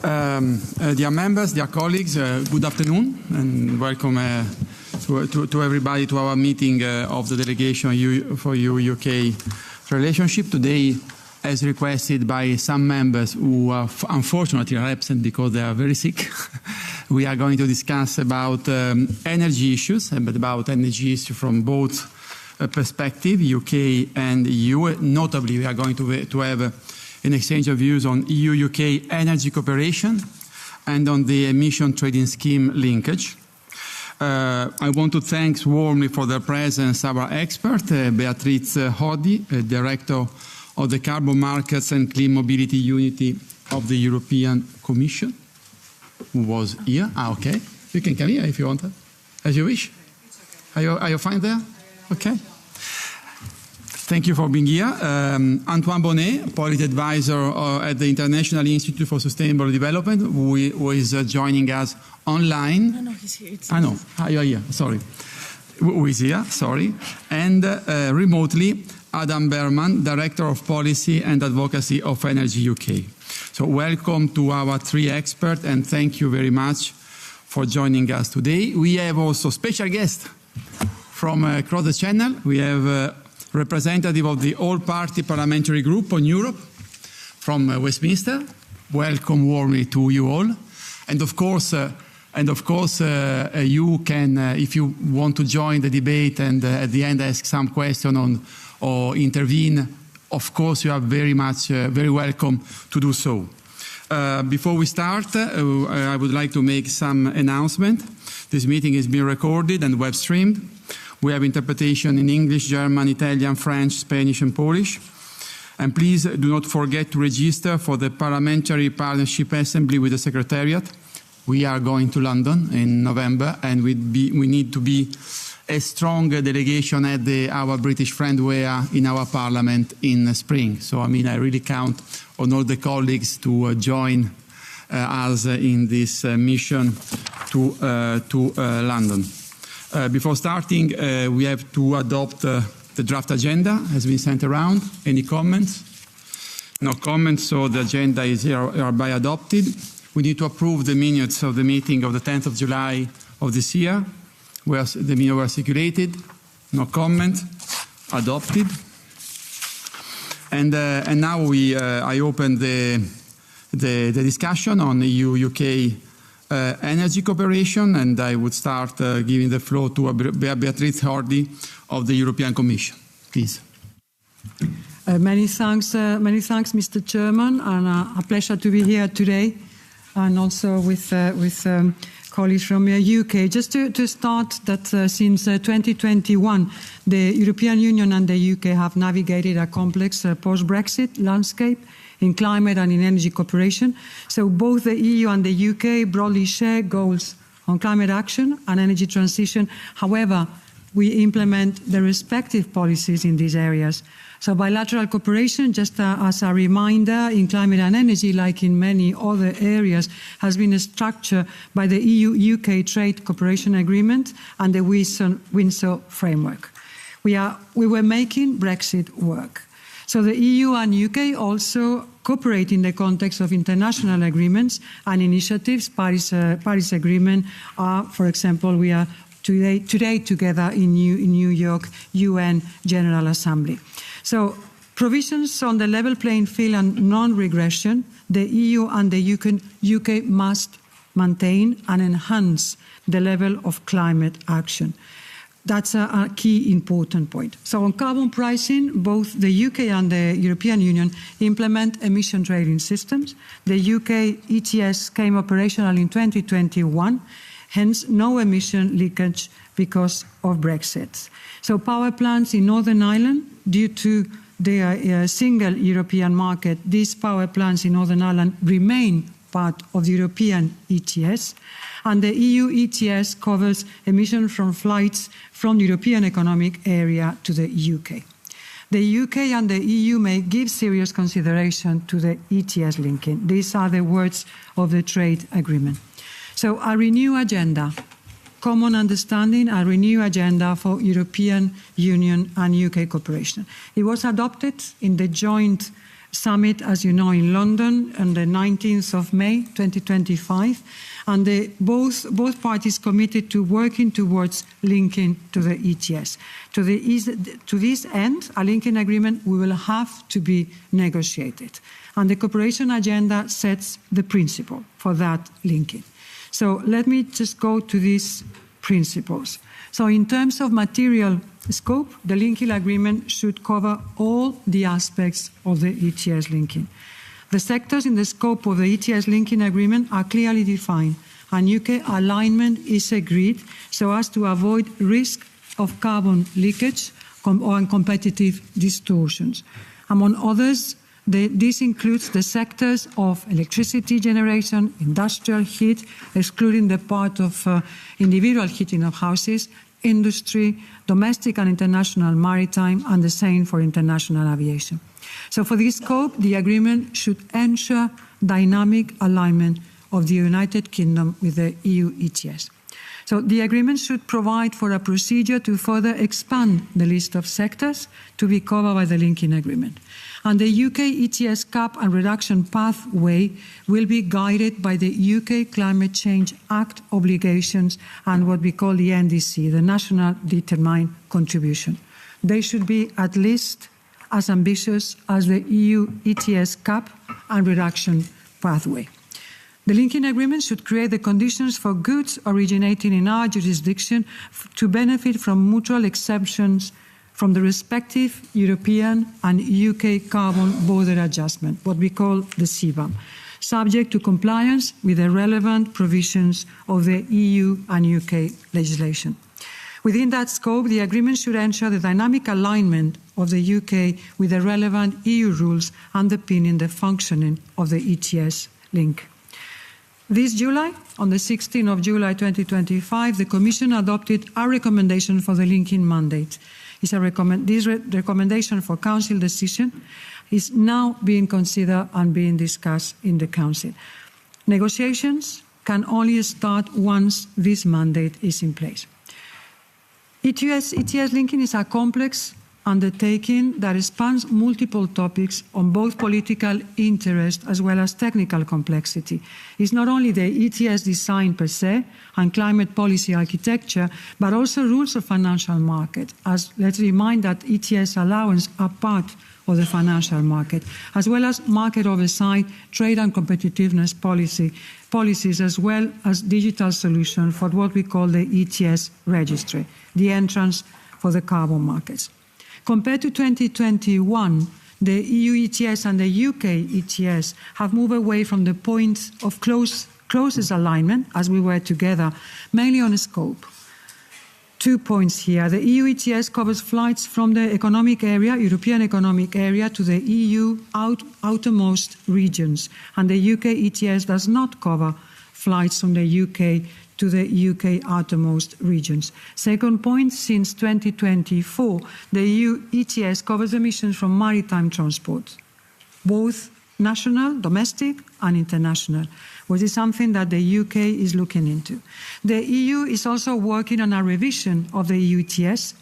Dear members, dear colleagues, good afternoon and welcome to everybody to our meeting of the delegation for EU-UK relationship. Today, as requested by some members who are unfortunately absent because they are very sick, we are going to discuss about energy issues, but about energy issues from both perspectives, UK and EU. Notably, we are going to have an exchange of views on EU-UK energy cooperation and on the emission trading scheme linkage. I want to thank warmly for their presence our expert, Beatrice Hodi, Director of the Carbon Markets and Clean Mobility Unit of the European Commission, who was here. Okay. You can come here if you want, as you wish. Are you fine there? Okay. Thank you for being here. Antoine Bonnet, Policy Advisor at the International Institute for Sustainable Development, who is joining us online. No, he's here. No, you are here, sorry. Who is here, sorry. And remotely, Adam Berman, Director of Policy and Advocacy of Energy UK. So welcome to our three experts and thank you very much for joining us today. We have also special guests from across the channel. We have representative of the All-Party Parliamentary Group on Europe from Westminster. Welcome warmly to you all. And of course, you can, if you want to join the debate and at the end ask some question on or intervene, of course you are very welcome to do so. Before we start, I would like to make some announcement. This meeting is being recorded and web streamed. We have interpretation in English, German, Italian, French, Spanish and Polish. And please do not forget to register for the Parliamentary Partnership Assembly with the Secretariat. We are going to London in November and we need to be a strong delegation at our British friend were in our Parliament in spring. So, I really count on all the colleagues to join us in this mission to London. Before starting, we have to adopt the draft agenda has been sent around. Any comments? No comments, so the agenda is hereby adopted. We need to approve the minutes of the meeting of the 10th of July of this year, where the minutes were circulated. No comment. Adopted. And now I open the discussion on EU-UK energy cooperation, and I would start giving the floor to Beatrice Hodi of the European Commission. Please. Many thanks, Mr. Chairman, and a pleasure to be here today, and also with colleagues from the UK. Just to start, that since 2021, the European Union and the UK have navigated a complex post-Brexit landscape in climate and in energy cooperation. So both the EU and the UK broadly share goals on climate action and energy transition. However, we implement the respective policies in these areas. So bilateral cooperation, just as a reminder, in climate and energy, like in many other areas, has been structured by the EU-UK Trade Cooperation Agreement and the Windsor Framework. We were making Brexit work. So the EU and UK also cooperate in the context of international agreements and initiatives. Paris Agreement, for example, we are today together in New York, UN General Assembly. So provisions on the level playing field and non-regression, the EU and the UK must maintain and enhance the level of climate action. That's a key important point. So on carbon pricing, both the UK and the European Union implement emission trading systems. The UK ETS came operational in 2021, hence no emission leakage because of Brexit. So power plants in Northern Ireland, due to the single European market, these power plants in Northern Ireland remain part of the European ETS, and the EU ETS covers emissions from flights from the European Economic Area to the UK. The UK and the EU may give serious consideration to the ETS linking. These are the words of the trade agreement. So a renewed agenda, common understanding, a renewed agenda for European Union and UK cooperation. It was adopted in the joint summit, as you know, in London on the 19th of May 2025, and both parties committed to working towards linking to the ETS. To this end, a linking agreement will have to be negotiated, and the cooperation agenda sets the principle for that linking. So let me just go to these principles. So in terms of material scope, the linking agreement should cover all the aspects of the ETS linking. The sectors in the scope of the ETS linking agreement are clearly defined, and UK alignment is agreed so as to avoid risk of carbon leakage or competitive distortions. Among others, this includes the sectors of electricity generation, industrial heat, excluding the part of individual heating of houses, industry, domestic and international maritime, and the same for international aviation. So for this scope, the agreement should ensure dynamic alignment of the United Kingdom with the EU ETS. So the agreement should provide for a procedure to further expand the list of sectors to be covered by the linking agreement. And the UK ETS cap and reduction pathway will be guided by the UK Climate Change Act obligations and what we call the NDC, the National Determined Contribution. They should be at least as ambitious as the EU ETS cap and reduction pathway. The linking agreement should create the conditions for goods originating in our jurisdiction to benefit from mutual exemptions from the respective European and UK carbon border adjustment, what we call the CBAM, subject to compliance with the relevant provisions of the EU and UK legislation. Within that scope, the agreement should ensure the dynamic alignment of the UK with the relevant EU rules underpinning the functioning of the ETS link. This July, on the 16th of July 2025, the Commission adopted a recommendation for the linking mandate. This recommendation for Council decision is now being considered and being discussed in the Council. Negotiations can only start once this mandate is in place. ETS linking is a complex undertaking that spans multiple topics on both political interest as well as technical complexity. It's not only the ETS design per se and climate policy architecture, but also rules of financial market. As let's remind that ETS allowance are part of the financial market, as well as market oversight, trade and competitiveness policies, as well as digital solution for what we call the ETS registry, the entrance for the carbon markets. Compared to 2021, the EU ETS and the UK ETS have moved away from the point of closest alignment, as we were together, mainly on scope. 2 points here. The EU ETS covers flights from the economic area, European economic area, to the EU outermost regions, and the UK ETS does not cover flights from the UK to the UK outermost regions. Second point, since 2024, the EU ETS covers emissions from maritime transport, both national, domestic and international, which is something that the UK is looking into. The EU is also working on a revision of the EU ETS.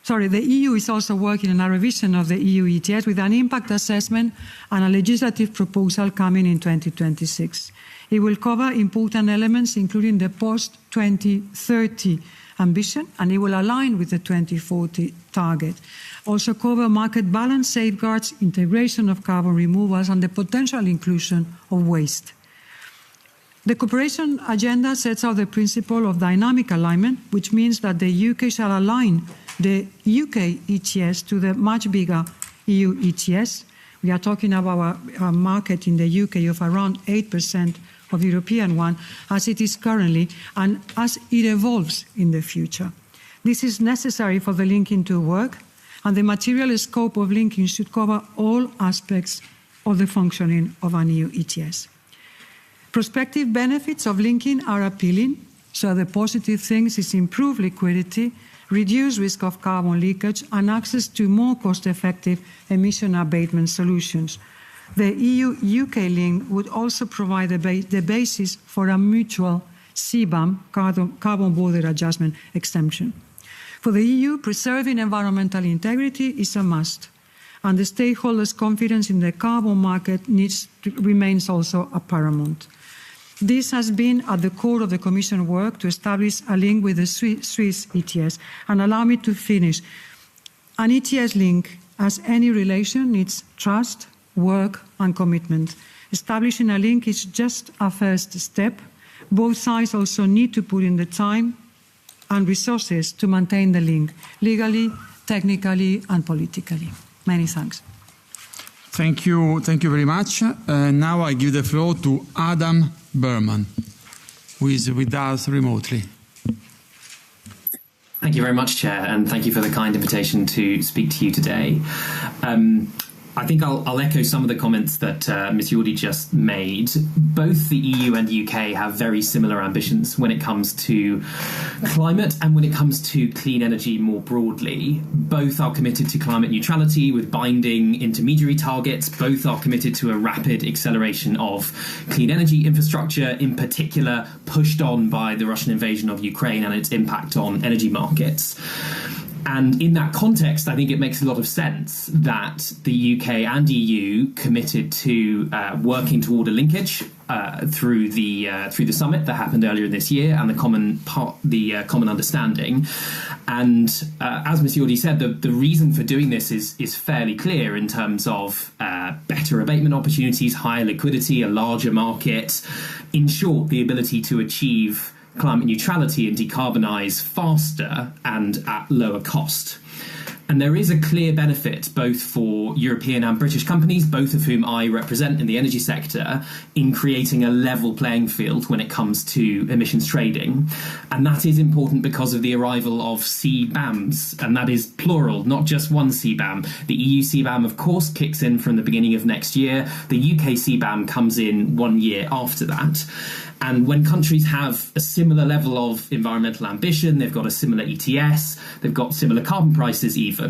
The EU is also working on a revision of the EU ETS with an impact assessment and a legislative proposal coming in 2026. It will cover important elements, including the post-2030 ambition, and it will align with the 2040 target. Also cover market balance safeguards, integration of carbon removals, and the potential inclusion of waste. The cooperation agenda sets out the principle of dynamic alignment, which means that the UK shall align the UK ETS to the much bigger EU ETS. We are talking about a market in the UK of around 8% of the European one, as it is currently, and as it evolves in the future. This is necessary for the linking to work, and the material scope of linking should cover all aspects of the functioning of an EU ETS. Prospective benefits of linking are appealing, so the positive things is improved liquidity, reduced risk of carbon leakage, and access to more cost-effective emission abatement solutions. The EU-UK link would also provide the basis for a mutual CBAM, carbon border adjustment exemption. For the EU, preserving environmental integrity is a must, and the stakeholders' confidence in the carbon market remains also paramount. This has been at the core of the Commission work to establish a link with the Swiss ETS. And allow me to finish. An ETS link, as any relation, needs trust, work and commitment. Establishing a link is just a first step. Both sides also need to put in the time and resources to maintain the link, legally, technically and politically. Many thanks. Thank you very much. Now I give the floor to Adam Berman, who is with us remotely. Thank you very much, Chair, and thank you for the kind invitation to speak to you today. I think I'll echo some of the comments that Ms. Jordi just made. Both the EU and the UK have very similar ambitions when it comes to climate and when it comes to clean energy more broadly. Both are committed to climate neutrality with binding intermediary targets. Both are committed to a rapid acceleration of clean energy infrastructure, in particular pushed on by the Russian invasion of Ukraine and its impact on energy markets. And in that context, I think it makes a lot of sense that the UK and EU committed to working toward a linkage through the summit that happened earlier this year and the common understanding. And as Ms. Jordi said, the reason for doing this is fairly clear in terms of better abatement opportunities, higher liquidity, a larger market. In short, the ability to achieve climate neutrality and decarbonise faster and at lower cost. And there is a clear benefit both for European and British companies, both of whom I represent in the energy sector, in creating a level playing field when it comes to emissions trading. And that is important because of the arrival of CBAMs, and that is plural, not just one CBAM. The EU CBAM, of course, kicks in from the beginning of next year. The UK CBAM comes in 1 year after that. And when countries have a similar level of environmental ambition, they've got a similar ETS, they've got similar carbon prices even,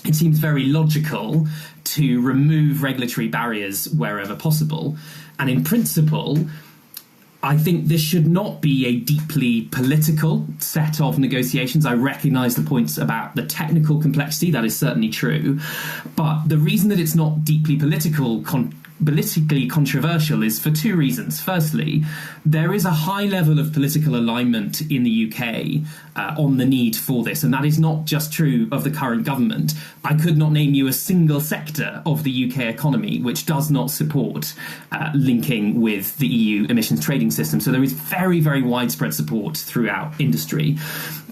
it seems very logical to remove regulatory barriers wherever possible. And in principle, I think this should not be a deeply political set of negotiations. I recognise the points about the technical complexity, that is certainly true. But the reason that it's not deeply politically controversial is for two reasons. Firstly, there is a high level of political alignment in the UK on the need for this, and that is not just true of the current government. I could not name you a single sector of the UK economy which does not support linking with the EU emissions trading system. So there is very, very widespread support throughout industry.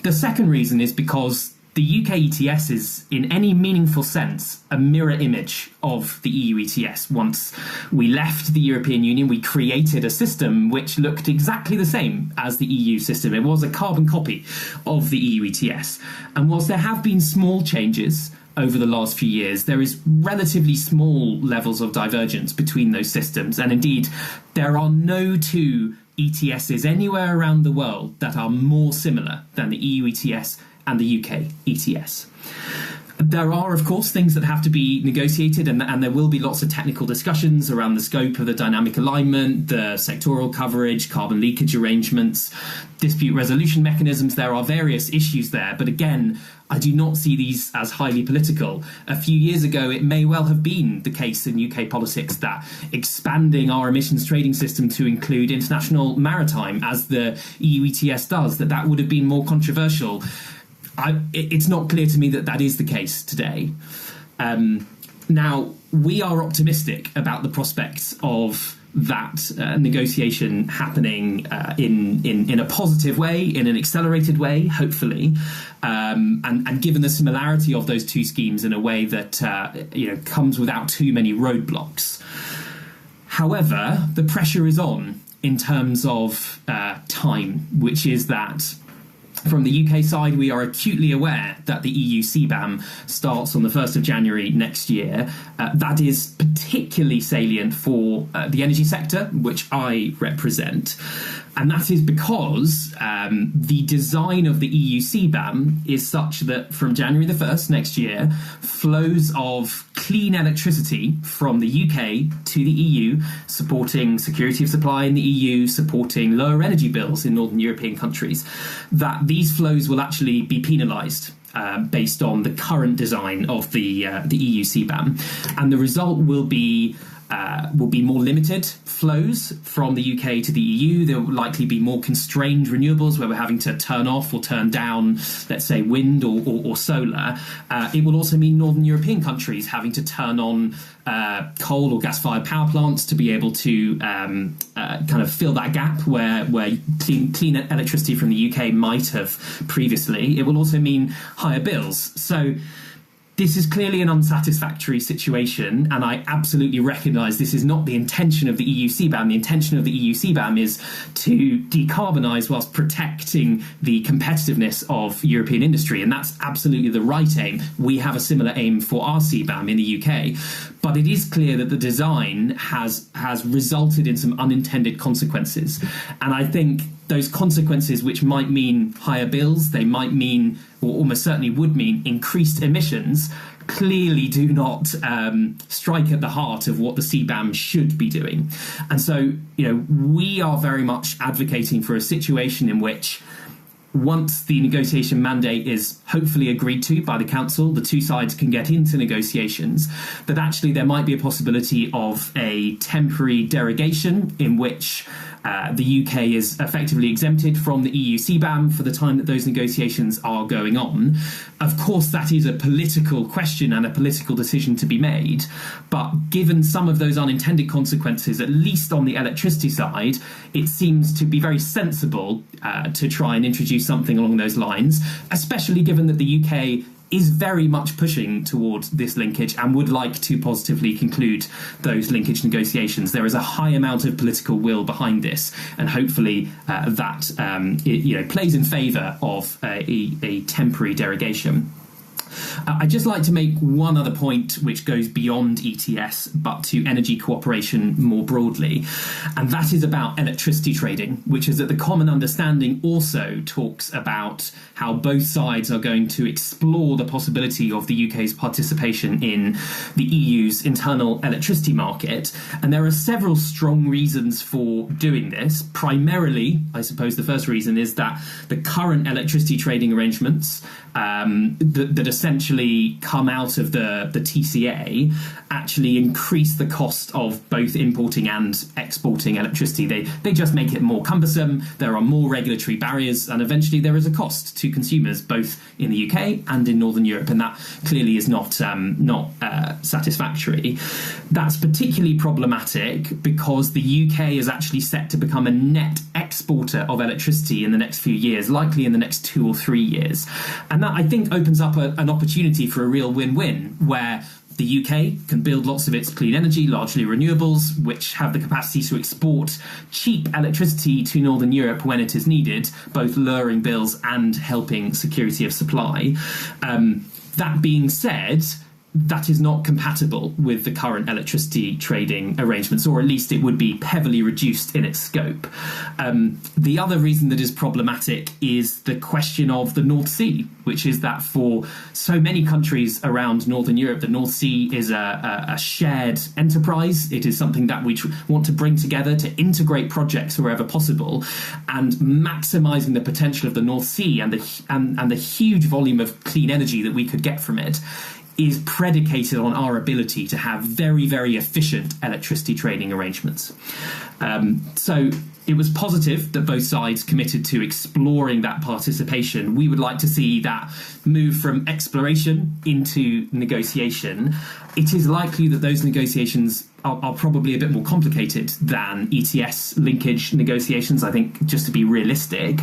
The second reason is because the UK ETS is, in any meaningful sense, a mirror image of the EU ETS. Once we left the European Union, we created a system which looked exactly the same as the EU system. It was a carbon copy of the EU ETS. And whilst there have been small changes over the last few years, there is relatively small levels of divergence between those systems. And indeed, there are no two ETSs anywhere around the world that are more similar than the EU ETS and the UK ETS. There are, of course, things that have to be negotiated, and there will be lots of technical discussions around the scope of the dynamic alignment, the sectoral coverage, carbon leakage arrangements, dispute resolution mechanisms. There are various issues there, but again, I do not see these as highly political. A few years ago, it may well have been the case in UK politics that expanding our emissions trading system to include international maritime, as the EU ETS does, that would have been more controversial. It's not clear to me that that is the case today. Now, we are optimistic about the prospects of that negotiation happening in a positive way, in an accelerated way, hopefully, and given the similarity of those two schemes in a way that comes without too many roadblocks. However, the pressure is on in terms of time, which is that from the UK side, we are acutely aware that the EU CBAM starts on the 1st of January next year. That is particularly salient for the energy sector, which I represent. And that is because the design of the EU CBAM is such that from January the 1st next year, flows of clean electricity from the UK to the EU, supporting security of supply in the EU, supporting lower energy bills in Northern European countries, that these flows will actually be penalised based on the current design of the EU CBAM, and the result will be more limited flows from the UK to the EU. There will likely be more constrained renewables where we're having to turn off or turn down, let's say, wind or solar. It will also mean Northern European countries having to turn on coal or gas-fired power plants to be able to kind of fill that gap where clean electricity from the UK might have previously. It will also mean higher bills. So this is clearly an unsatisfactory situation, and I absolutely recognise this is not the intention of the EU CBAM. The intention of the EU CBAM is to decarbonise whilst protecting the competitiveness of European industry, and that's absolutely the right aim. We have a similar aim for our CBAM in the UK, but it is clear that the design has resulted in some unintended consequences, and I think those consequences, which might mean higher bills, they might mean, or almost certainly would mean, increased emissions, clearly do not strike at the heart of what the CBAM should be doing. And so, we are very much advocating for a situation in which, once the negotiation mandate is hopefully agreed to by the Council, the two sides can get into negotiations, that actually there might be a possibility of a temporary derogation in which the UK is effectively exempted from the EU CBAM for the time that those negotiations are going on. Of course, that is a political question and a political decision to be made, but given some of those unintended consequences, at least on the electricity side, it seems to be very sensible to try and introduce something along those lines, especially given that the UK is very much pushing towards this linkage and would like to positively conclude those linkage negotiations. There is a high amount of political will behind this, and hopefully that plays in favour of a temporary derogation. I'd just like to make one other point which goes beyond ETS but to energy cooperation more broadly, and that is about electricity trading, which is that the common understanding also talks about how both sides are going to explore the possibility of the UK's participation in the EU's internal electricity market, and there are several strong reasons for doing this. Primarily, I suppose the first reason is that the current electricity trading arrangements that essentially come out of the TCA actually increase the cost of both importing and exporting electricity. They just make it more cumbersome. There are more regulatory barriers, and eventually there is a cost to consumers both in the UK and in Northern Europe, and that clearly is not satisfactory. That's particularly problematic because the UK is actually set to become a net exporter of electricity in the next few years, likely in the next 2 or 3 years. And that, I think, opens up an opportunity for a real win-win, where the UK can build lots of its clean energy, largely renewables, which have the capacity to export cheap electricity to Northern Europe when it is needed, both lowering bills and helping security of supply. That being said, that is not compatible with the current electricity trading arrangements, or at least it would be heavily reduced in its scope. The other reason that is problematic is the question of the North Sea, which is that for so many countries around Northern Europe, the North Sea is a shared enterprise. It is something that we want to bring together to integrate projects wherever possible, and maximising the potential of the North Sea and the huge volume of clean energy that we could get from it is predicated on our ability to have very, very efficient electricity trading arrangements. So it was positive that both sides committed to exploring that participation. We would like to see that move from exploration into negotiation. It is likely that those negotiations are probably a bit more complicated than ETS linkage negotiations, I think, just to be realistic.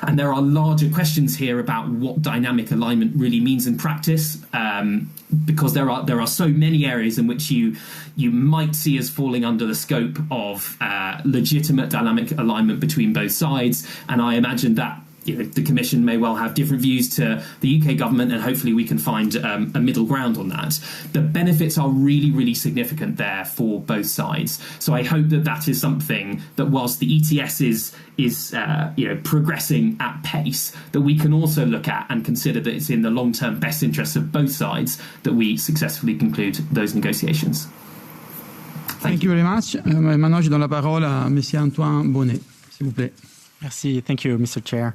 And there are larger questions here about what dynamic alignment really means in practice, because there are so many areas in which you might see as falling under the scope of legitimate dynamic alignment between both sides. And I imagine that the Commission may well have different views to the UK government, and hopefully we can find a middle ground on that. The benefits are really, really significant there for both sides. So I hope that is something that, whilst the ETS is progressing at pace, that we can also look at and consider that it's in the long-term best interests of both sides that we successfully conclude those negotiations. Thank you very much. Maintenant, je donne la parole à Monsieur Antoine Bonnet, s'il vous plaît. Merci. Thank you, Mr. Chair.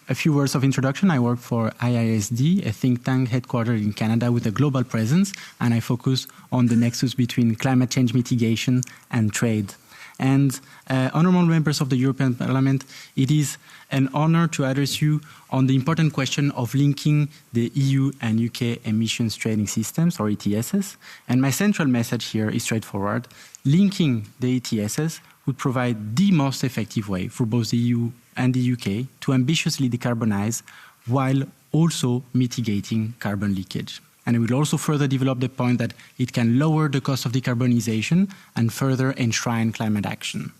a few words of introduction. I work for IISD, a think tank headquartered in Canada with a global presence, and I focus on the nexus between climate change mitigation and trade. And honorable members of the European Parliament, it is an honor to address you on the important question of linking the EU and UK emissions trading systems, or ETSs. And my central message here is straightforward. Linking the ETSs would provide the most effective way for both the EU and the UK to ambitiously decarbonize while also mitigating carbon leakage. And it will also further develop the point that it can lower the cost of decarbonization and further enshrine climate action.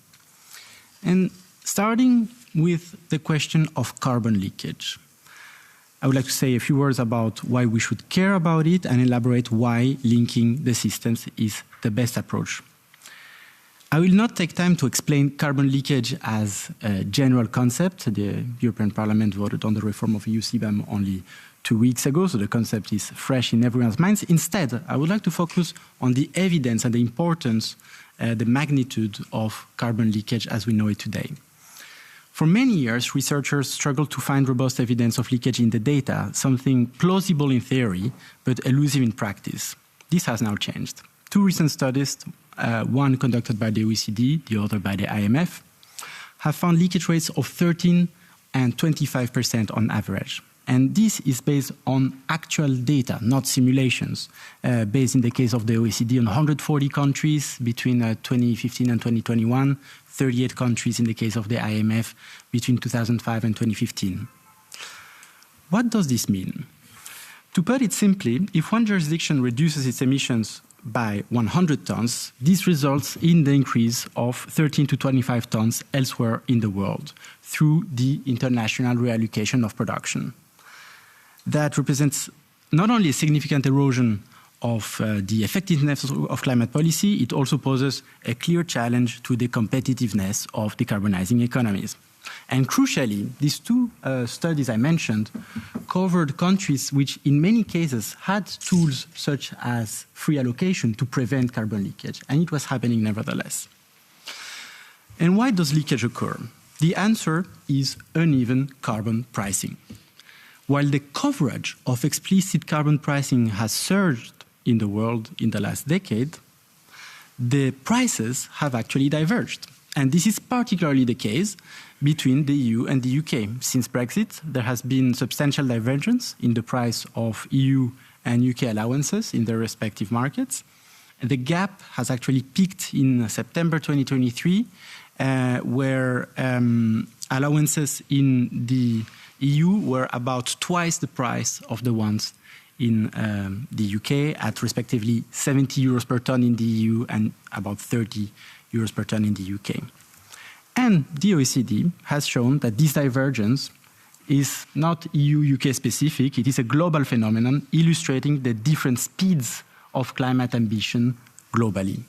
And starting with the question of carbon leakage, I would like to say a few words about why we should care about it and elaborate why linking the systems is the best approach. I will not take time to explain carbon leakage as a general concept. The European Parliament voted on the reform of EU CBAM only 2 weeks ago, so the concept is fresh in everyone's minds. Instead, I would like to focus on the evidence and the importance, the magnitude of carbon leakage as we know it today. For many years, researchers struggled to find robust evidence of leakage in the data, something plausible in theory, but elusive in practice. This has now changed. 2 recent studies, one conducted by the OECD, the other by the IMF, have found leakage rates of 13 and 25% on average. And this is based on actual data, not simulations, based in the case of the OECD on 140 countries between 2015 and 2021, 38 countries in the case of the IMF between 2005 and 2015. What does this mean? To put it simply, if one jurisdiction reduces its emissions by 100 tons, this results in the increase of 13 to 25 tons elsewhere in the world through the international reallocation of production. That represents not only a significant erosion of the effectiveness of climate policy, it also poses a clear challenge to the competitiveness of decarbonizing economies. And crucially, these 2 studies I mentioned covered countries which in many cases had tools such as free allocation to prevent carbon leakage, and it was happening nevertheless. And why does leakage occur? The answer is uneven carbon pricing. While the coverage of explicit carbon pricing has surged in the world in the last decade, the prices have actually diverged. And this is particularly the case between the EU and the UK. Since Brexit, there has been substantial divergence in the price of EU and UK allowances in their respective markets. And the gap has actually peaked in September 2023, where allowances in the EU were about twice the price of the ones in the UK, at respectively 70 euros per ton in the EU and about 30 euros per ton in the UK. And the OECD has shown that this divergence is not EU-UK specific, it is a global phenomenon illustrating the different speeds of climate ambition globally.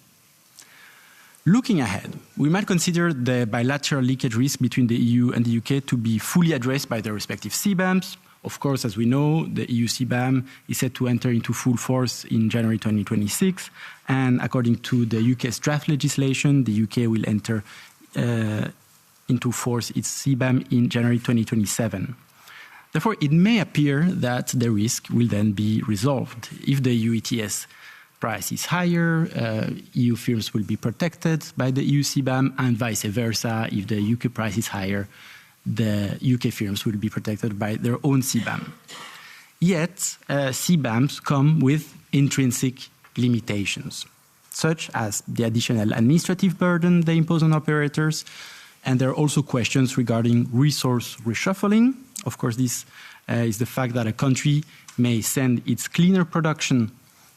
Looking ahead, we might consider the bilateral leakage risk between the EU and the UK to be fully addressed by their respective CBAMs. Of course, as we know, the EU CBAM is set to enter into full force in January 2026, and according to the UK's draft legislation, the UK will enter into force its CBAM in January 2027. Therefore, it may appear that the risk will then be resolved. If the EU ETS price is higher, EU firms will be protected by the EU CBAM, and vice versa. If the UK price is higher, the UK firms will be protected by their own CBAM. Yet, CBAMs come with intrinsic limitations, such as the additional administrative burden they impose on operators, and there are also questions regarding resource reshuffling. Of course, this is the fact that a country may send its cleaner production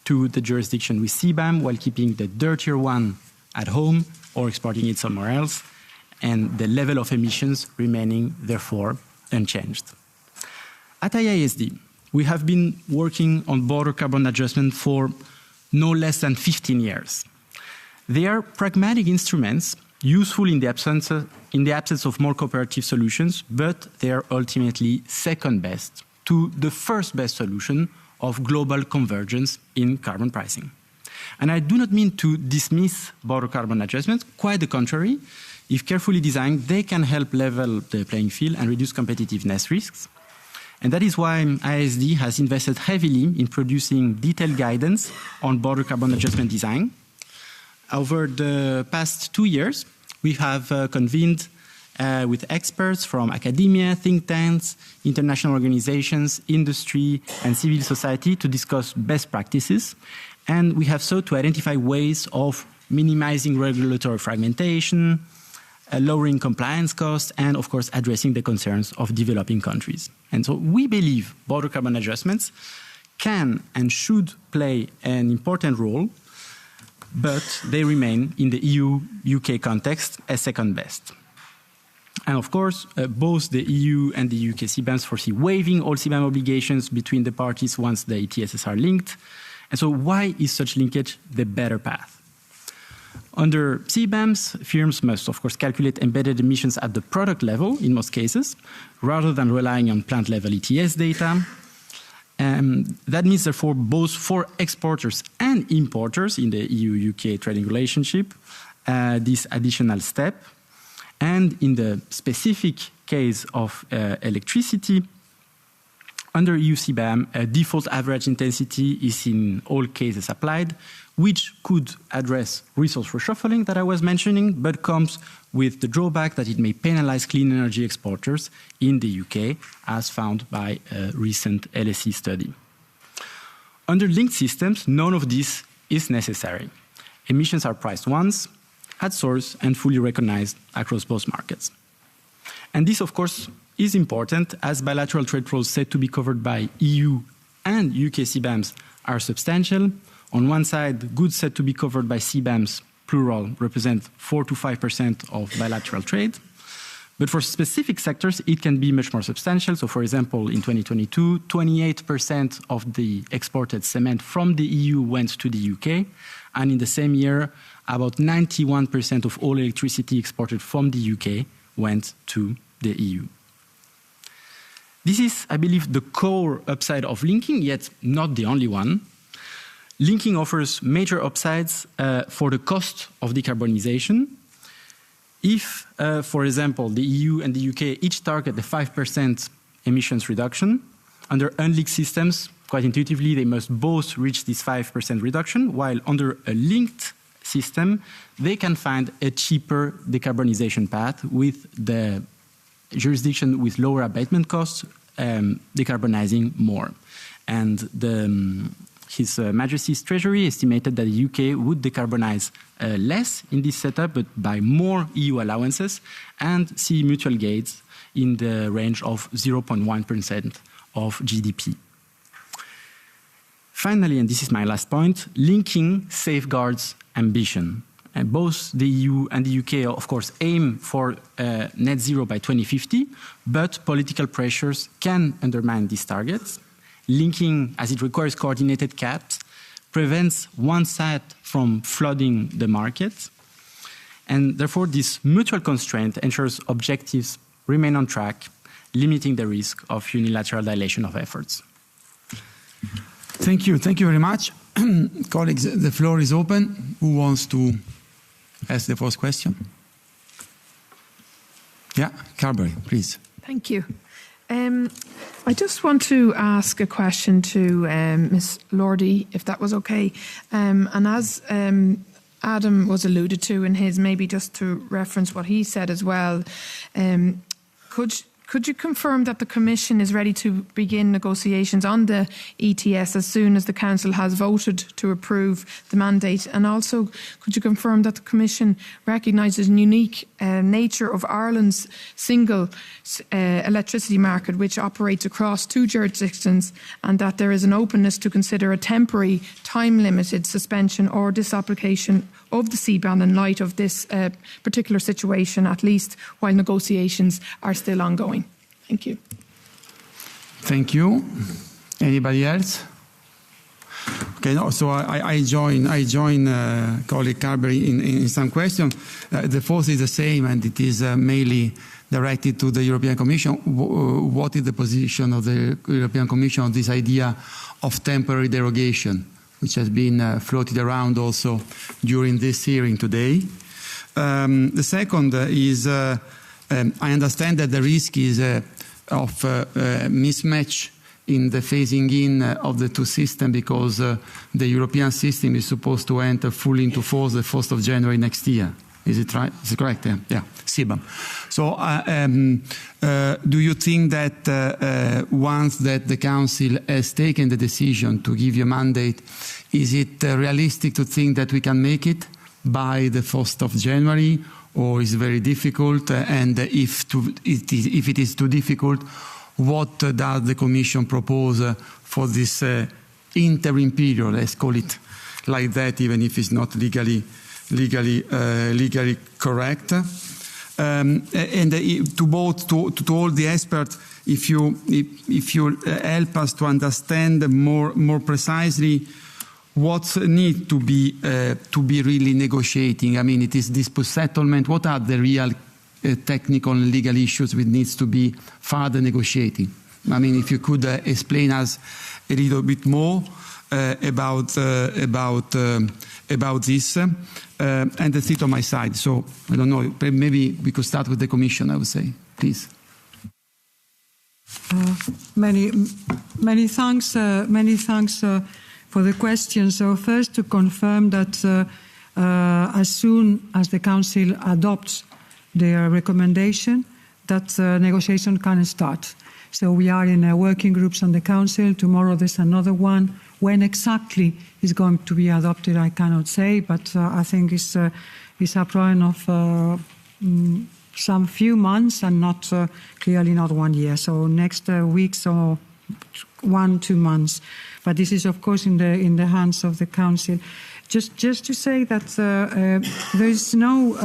to the jurisdiction with CBAM while keeping the dirtier one at home or exporting it somewhere else, and the level of emissions remaining, therefore, unchanged. At IISD, we have been working on border carbon adjustment for no less than 15 years. They are pragmatic instruments useful in the absence of more cooperative solutions, but they are ultimately second best to the first best solution of global convergence in carbon pricing. And I do not mean to dismiss border carbon adjustment, quite the contrary. if carefully designed, they can help level the playing field and reduce competitiveness risks. And that is why ISD has invested heavily in producing detailed guidance on border carbon adjustment design. Over the past 2 years, we have convened with experts from academia, think tanks, international organizations, industry, and civil society to discuss best practices. And we have sought to identify ways of minimizing regulatory fragmentation, lowering compliance costs, and of course addressing the concerns of developing countries. And so we believe border carbon adjustments can and should play an important role, but they remain in the EU-UK context as second best. And of course, both the EU and the UK CBAMs foresee waiving all CBAM obligations between the parties once the ETSs are linked. And so why is such linkage the better path? Under CBAMs, firms must, of course, calculate embedded emissions at the product level in most cases, rather than relying on plant-level ETS data. That means, therefore, both for exporters and importers in the EU-UK trading relationship, this additional step. And in the specific case of electricity, under EU CBAM, a default average intensity is in all cases applied, which could address resource reshuffling that I was mentioning, but comes with the drawback that it may penalize clean energy exporters in the UK, as found by a recent LSE study. Under linked systems, none of this is necessary. Emissions are priced once, at source, and fully recognized across both markets. And this, of course, is important as bilateral trade flows said to be covered by EU and UK CBAMs are substantial. On one side, goods said to be covered by CBAMs, plural, represent 4 to 5% of bilateral trade. But for specific sectors, it can be much more substantial. So, for example, in 2022, 28% of the exported cement from the EU went to the UK. And in the same year, about 91% of all electricity exported from the UK went to the EU. This is, I believe, the core upside of linking, yet not the only one. Linking offers major upsides for the cost of decarbonization. If, for example, the EU and the UK each target the 5% emissions reduction, under unlinked systems, quite intuitively, they must both reach this 5% reduction, while under a linked system, they can find a cheaper decarbonization path with the jurisdiction with lower abatement costs decarbonizing more. And His Majesty's Treasury estimated that the UK would decarbonize less in this setup, but by more EU allowances, and see mutual gains in the range of 0.1% of GDP. Finally, and this is my last point, linking safeguards ambition. And both the EU and the UK, of course, aim for net zero by 2050, but political pressures can undermine these targets. Linking, as it requires coordinated caps, prevents one side from flooding the market. And therefore, this mutual constraint ensures objectives remain on track, limiting the risk of unilateral dilation of efforts. Thank you. Thank you very much. Colleagues, the floor is open. Who wants to ask the first question? Yeah, Carberry, please. Thank you. I just want to ask a question to Ms. Lordy, if that was okay. And as Adam was alluded to in his, maybe just to reference what he said as well, could you confirm that the Commission is ready to begin negotiations on the ETS as soon as the Council has voted to approve the mandate? And also, could you confirm that the Commission recognises the unique nature of Ireland's single electricity market, which operates across 2 jurisdictions, and that there is an openness to consider a temporary, time-limited suspension or disapplication of the CBAM in light of this particular situation, at least while negotiations are still ongoing? Thank you. Thank you. Anybody else? Okay, no, so I join colleague Carberry in some question. The force is the same, and it is mainly directed to the European Commission. What is the position of the European Commission on this idea of temporary derogation, which has been floated around also during this hearing today? The second is, I understand that the risk is of mismatch in the phasing in of the two systems, because the European system is supposed to enter fully into force the 1st of January next year. Is it right? Is it correct? Yeah, CBAM. So do you think that once that the Council has taken the decision to give you a mandate, is it realistic to think that we can make it by the 1st of January, or is it very difficult? And if it is too difficult, what does the Commission propose for this interim period? Let's call it like that, even if it's not legally correct. And to all the experts, if you help us to understand more precisely what needs to be really negotiating. I mean, it is dispute settlement. What are the real technical and legal issues which needs to be further negotiating? I mean, if you could explain us a little bit more about this, and that's it on my side. So I don't know. Maybe we could start with the Commission. I would say, please. Many thanks. Many thanks for the question. So first, to confirm that as soon as the Council adopts their recommendation, that negotiation can start. So we are in working groups on the Council. Tomorrow there's another one. When exactly is going to be adopted, I cannot say, but I think it's a problem of some few months and not clearly not 1 year. So next weeks or 1-2 months. But this is, of course, in the hands of the Council. Just to say that there is no.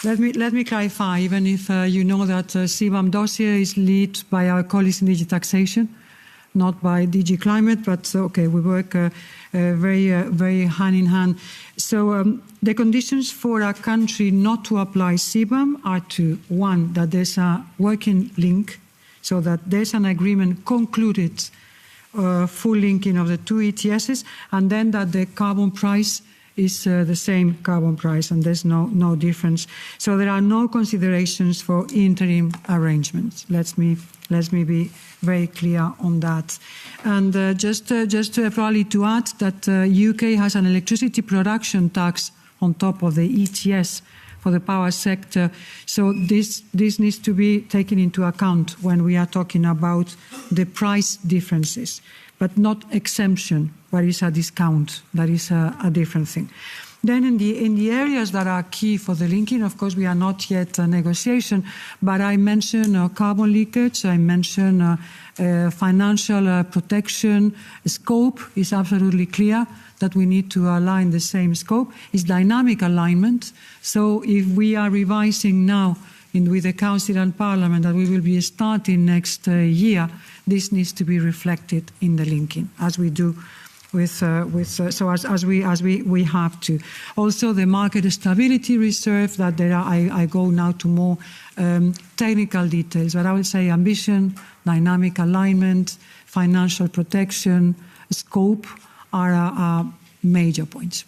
Let me clarify. Even if you know that CBAM dossier is led by our colleagues in DG Taxation, not by DG Climate, but okay, we work very hand in hand. So the conditions for a country not to apply CBAM are two. One, that there's a working link, so that there's an agreement concluded, full linking of the two ETSs, and then that the carbon price is the same carbon price, and there's no difference. So there are no considerations for interim arrangements. Let me be very clear on that. And just probably to add that UK has an electricity production tax on top of the ETS for the power sector. So this needs to be taken into account when we are talking about the price differences, but not exemption, where is a discount. That is a different thing. Then in the areas that are key for the linking, of course, we are not yet a negotiation, but I mentioned carbon leakage, I mentioned financial protection. Scope is absolutely clear that we need to align the same scope. It's dynamic alignment. So if we are revising now with the Council and Parliament that we will be starting next year, this needs to be reflected in the linking, as we do as we have to. Also, the market stability reserve, that there are, I go now to more technical details, but I would say ambition, dynamic alignment, financial protection, scope are major points.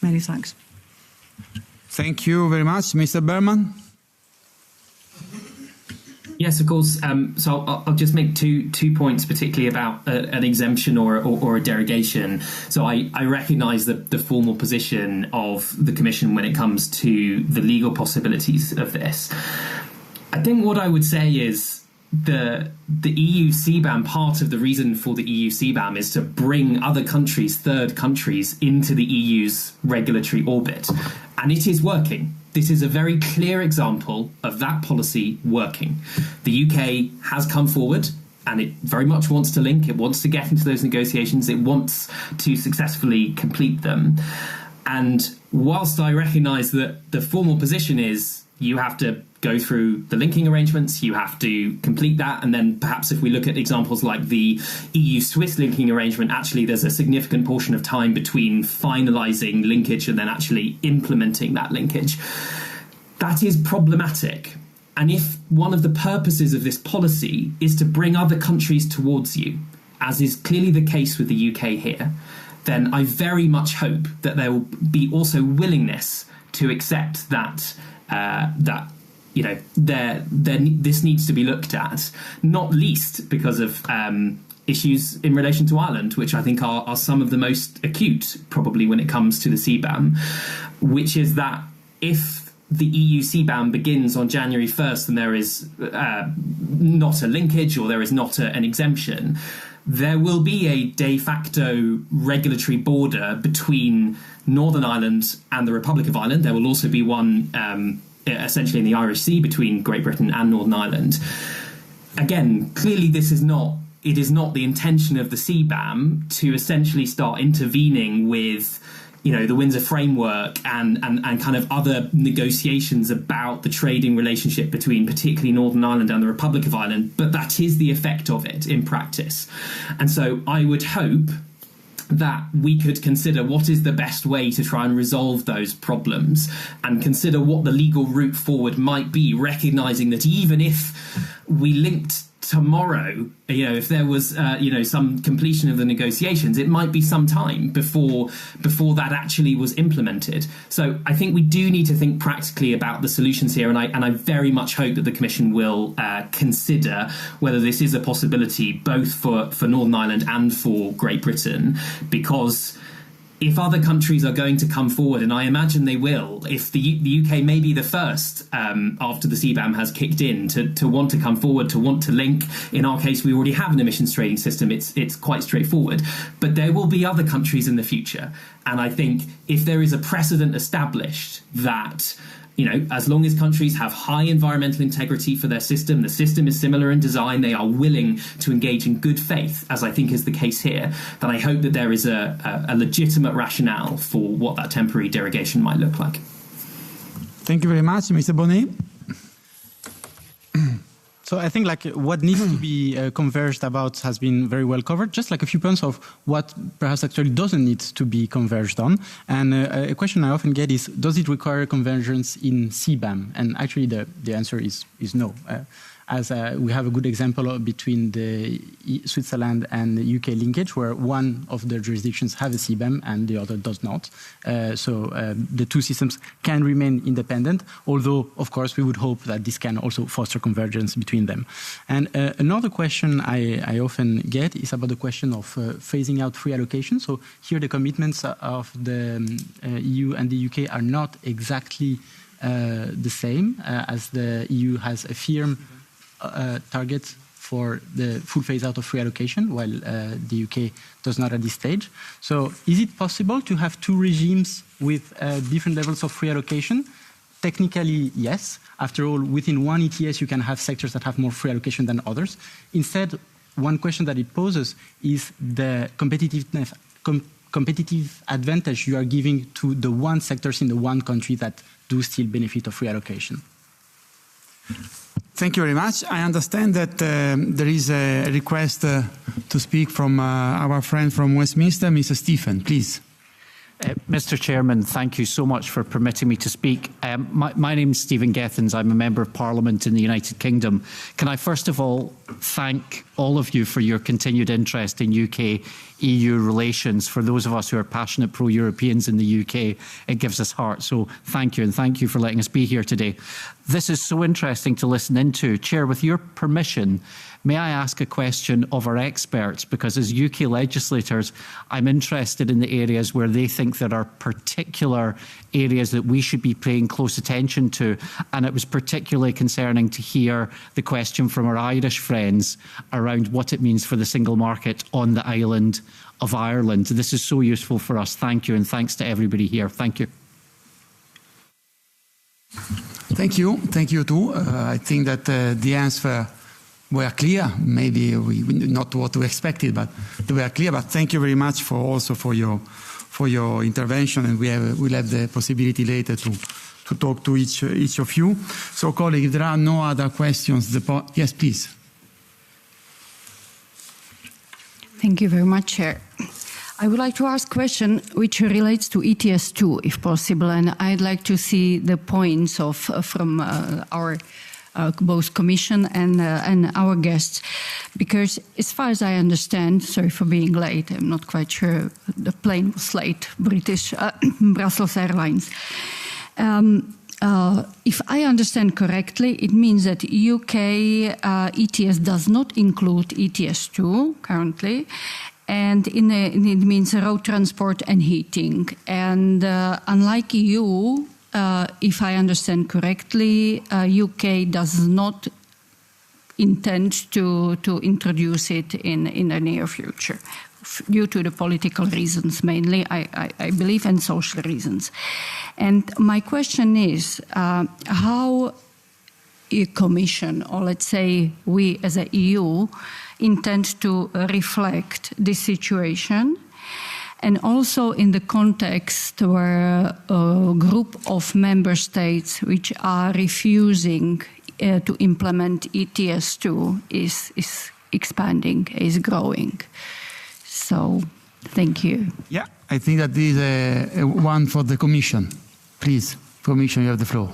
Many thanks. Thank you very much. Mr. Berman? Yes, of course. So I'll just make two points, particularly about an exemption or a derogation. So I recognise the formal position of the Commission when it comes to the legal possibilities of this. I think what I would say is the EU CBAM, part of the reason for the EU CBAM is to bring other countries, third countries, into the EU's regulatory orbit. And it is working. This is a very clear example of that policy working. The UK has come forward and it very much wants to link. It wants to get into those negotiations. It wants to successfully complete them. And whilst I recognise that the formal position is you have to go through the linking arrangements, you have to complete that, and then perhaps if we look at examples like the EU-Swiss linking arrangement, actually there's a significant portion of time between finalising linkage and then actually implementing that linkage. That is problematic. And if one of the purposes of this policy is to bring other countries towards you, as is clearly the case with the UK here, then I very much hope that there will be also willingness to accept that this needs to be looked at, not least because of issues in relation to Ireland, which I think are some of the most acute, probably, when it comes to the CBAM, which is that if the EU CBAM begins on January 1st and there is not a linkage or there is not an exemption, there will be a de facto regulatory border between Northern Ireland and the Republic of Ireland. There will also be one essentially in the Irish Sea between Great Britain and Northern Ireland. Again, clearly it is not the intention of the CBAM to essentially start intervening with, the Windsor Framework and kind of other negotiations about the trading relationship between particularly Northern Ireland and the Republic of Ireland, but that is the effect of it in practice. And so I would hope that we could consider what is the best way to try and resolve those problems and consider what the legal route forward might be, recognising that even if we linked tomorrow, if there was some completion of the negotiations, it might be some time before that actually was implemented. So I think we do need to think practically about the solutions here, and I very much hope that the Commission will consider whether this is a possibility both for Northern Ireland and for Great Britain, because if other countries are going to come forward, and I imagine they will, if the UK may be the first after the CBAM has kicked in to want to come forward, to want to link. In our case, we already have an emissions trading system. It's quite straightforward. But there will be other countries in the future. And I think if there is a precedent established that, as long as countries have high environmental integrity for their system, the system is similar in design, they are willing to engage in good faith, as I think is the case here, then I hope that there is a legitimate rationale for what that temporary derogation might look like. Thank you very much, Mr. Bonnet. So I think what needs to be converged about has been very well covered. Just a few points of what perhaps actually doesn't need to be converged on. And a question I often get is, does it require convergence in CBAM? And actually the answer is no. As we have a good example between the Switzerland and the UK linkage, where one of the jurisdictions have a CBAM and the other does not. So the two systems can remain independent, although, of course, we would hope that this can also foster convergence between them. And another question I often get is about the question of phasing out free allocation. So here the commitments of the EU and the UK are not exactly the same, as the EU has a firm target for the full phase out of free allocation, while the UK does not at this stage. So is it possible to have two regimes with different levels of free allocation? Technically, yes. After all, within one ETS, you can have sectors that have more free allocation than others. Instead, one question that it poses is the competitive advantage you are giving to the one sectors in the one country that do still benefit of free allocation. Thank you very much. I understand that there is a request to speak from our friend from Westminster, Mr. Stephen, please. Mr. Chairman, thank you so much for permitting me to speak. My name is Stephen Gethins. I'm a Member of Parliament in the United Kingdom. Can I first of all thank all of you for your continued interest in UK-EU relations. For those of us who are passionate pro-Europeans in the UK, it gives us heart. So thank you, and thank you for letting us be here today. This is so interesting to listen into. Chair, with your permission, may I ask a question of our experts? Because as UK legislators, I'm interested in the areas where they think there are particular areas that we should be paying close attention to. And it was particularly concerning to hear the question from our Irish friends around what it means for the single market on the island of Ireland. This is so useful for us. Thank you, and thanks to everybody here. Thank you. Thank you. Thank you too. I think that the answer were clear. Maybe not what we expected, but they were clear. But thank you very much for your intervention, and we'll have the possibility later to talk to each of you. So, colleagues, if there are no other questions, yes, please. Thank you very much, Chair. I would like to ask a question which relates to ETS2, if possible, and I'd like to see the points from our both Commission and our guests, because as far as I understand, sorry for being late, I'm not quite sure, the plane was late, British Brussels Airlines. If I understand correctly, it means that UK ETS does not include ETS2 currently, and it means road transport and heating. And unlike EU, if I understand correctly, UK does not intend to introduce it in the near future, due to the political reasons mainly, I believe, and social reasons. And my question is, how a Commission, or let's say we as a EU, intend to reflect this situation, and also in the context where a group of member states which are refusing to implement ETS2 is expanding, is growing. So, thank you. Yeah, I think that this is one for the Commission. Please, Commission, you have the floor.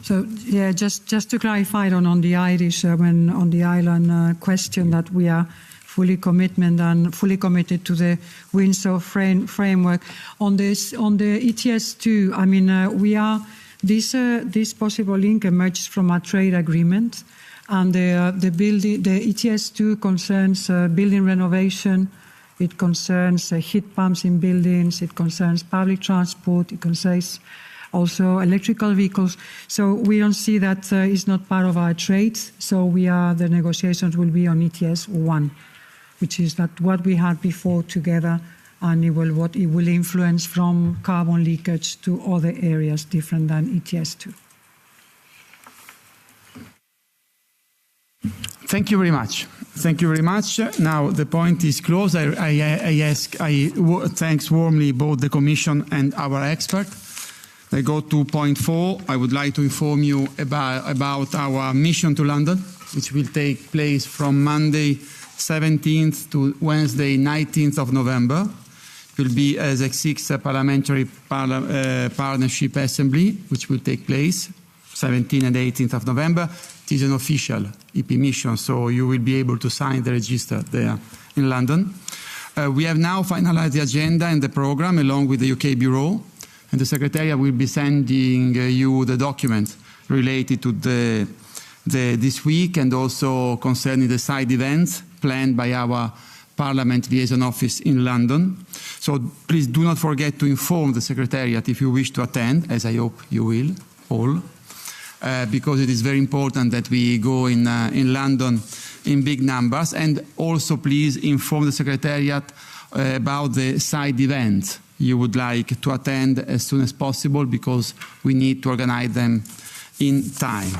So, yeah, just to clarify on the Irish, on the island question, that we are fully committed to the Windsor framework. On the ETS2, I mean, we are this possible link emerges from a trade agreement. And the ETS2 concerns building renovation, it concerns heat pumps in buildings, it concerns public transport, it concerns also electrical vehicles. So we don't see that it's not part of our trade. So the negotiations will be on ETS1, which is that what we had before together, and it will influence from carbon leakage to other areas different than ETS2. Thank you very much. Thank you very much. Now the point is closed. I thanks warmly both the Commission and our expert. I go to point 4. I would like to inform you about our mission to London, which will take place from Monday 17th to Wednesday 19th of November. It will be as a 6th Parliamentary Partnership Assembly, which will take place 17th and 18th of November. It is an official EP mission, so you will be able to sign the register there in London. We have now finalized the agenda and the program along with the UK Bureau, and the Secretariat will be sending you the documents related to this week and also concerning the side events planned by our Parliament Liaison Office in London. So please do not forget to inform the Secretariat if you wish to attend, as I hope you will all. Because it is very important that we go in London in big numbers. And also please inform the Secretariat about the side events you would like to attend as soon as possible, because we need to organize them in time.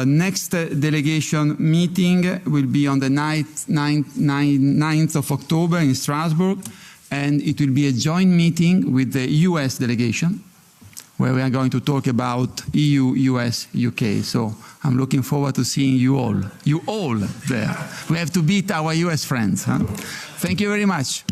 Next delegation meeting will be on the 9th of October in Strasbourg, and it will be a joint meeting with the US delegation, where we are going to talk about EU, US, UK. So I'm looking forward to seeing you all there. We have to beat our US friends. Huh? Thank you very much.